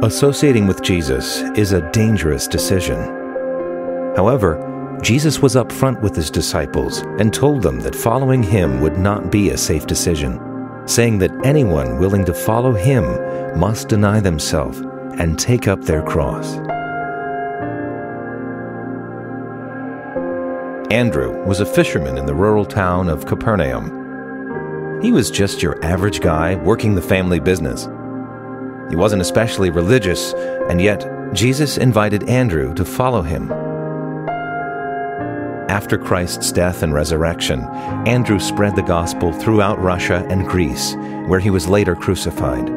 Associating with Jesus is a dangerous decision. However, Jesus was upfront with his disciples and told them that following him would not be a safe decision, saying that anyone willing to follow him must deny themselves and take up their cross. Andrew was a fisherman in the rural town of Capernaum. He was just your average guy working the family business. He wasn't especially religious, and yet Jesus invited Andrew to follow him. After Christ's death and resurrection, Andrew spread the gospel throughout Russia and Greece, where he was later crucified.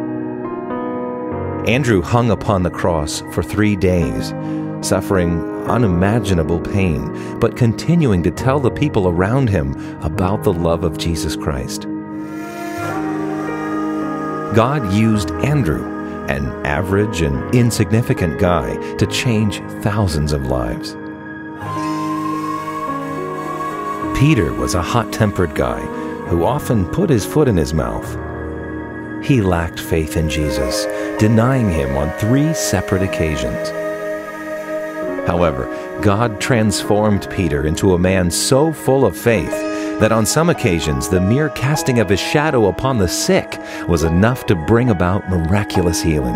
Andrew hung upon the cross for 3 days, suffering unimaginable pain, but continuing to tell the people around him about the love of Jesus Christ. God used Andrew, an average and insignificant guy, to change thousands of lives. Peter was a hot-tempered guy who often put his foot in his mouth. He lacked faith in Jesus, denying him on 3 separate occasions. However, God transformed Peter into a man so full of faith that on some occasions the mere casting of his shadow upon the sick was enough to bring about miraculous healing.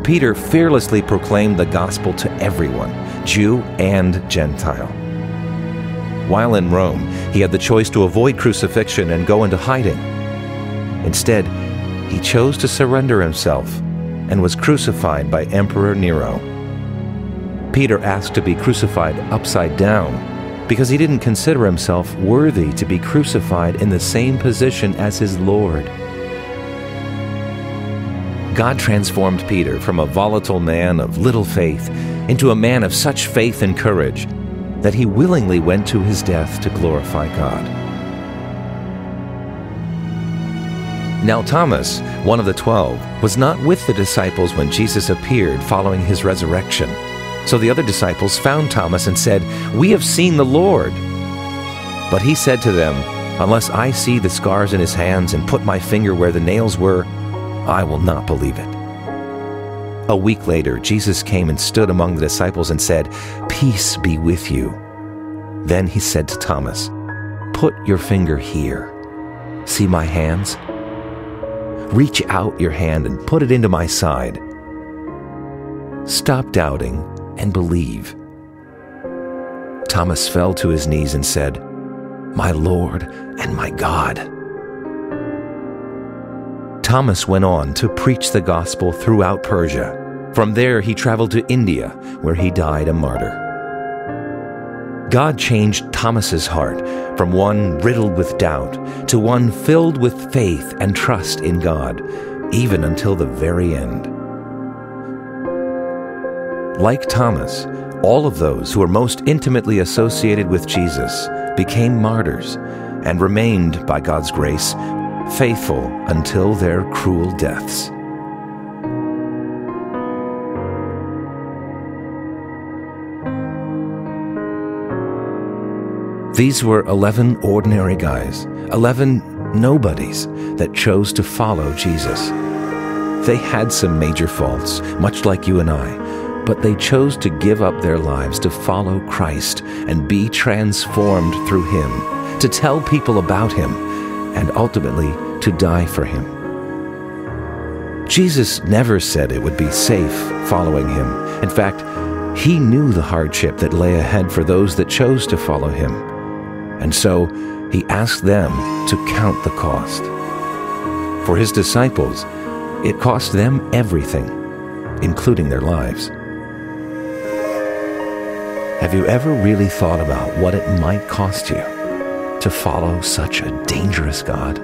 Peter fearlessly proclaimed the gospel to everyone, Jew and Gentile. While in Rome, he had the choice to avoid crucifixion and go into hiding. Instead, he chose to surrender himself and was crucified by Emperor Nero. Peter asked to be crucified upside down because he didn't consider himself worthy to be crucified in the same position as his Lord. God transformed Peter from a volatile man of little faith into a man of such faith and courage that he willingly went to his death to glorify God. Now Thomas, one of the 12, was not with the disciples when Jesus appeared following his resurrection. So the other disciples found Thomas and said, "We have seen the Lord." But he said to them, "Unless I see the scars in his hands and put my finger where the nails were, I will not believe it." A week later, Jesus came and stood among the disciples and said, "Peace be with you." Then he said to Thomas, "Put your finger here. See my hands? Reach out your hand and put it into my side. Stop doubting and believe." Thomas fell to his knees and said, "My Lord and my God." Thomas went on to preach the gospel throughout Persia. From there, he traveled to India, where he died a martyr. God changed Thomas's heart from one riddled with doubt to one filled with faith and trust in God, even until the very end. Like Thomas, all of those who were most intimately associated with Jesus became martyrs and remained, by God's grace, faithful until their cruel deaths. These were 11 ordinary guys, 11 nobodies that chose to follow Jesus. They had some major faults, much like you and I, but they chose to give up their lives to follow Christ and be transformed through him, to tell people about him, and ultimately to die for him. Jesus never said it would be safe following him. In fact, he knew the hardship that lay ahead for those that chose to follow him. And so he asked them to count the cost. For his disciples, it cost them everything, including their lives. Have you ever really thought about what it might cost you to follow such a dangerous God?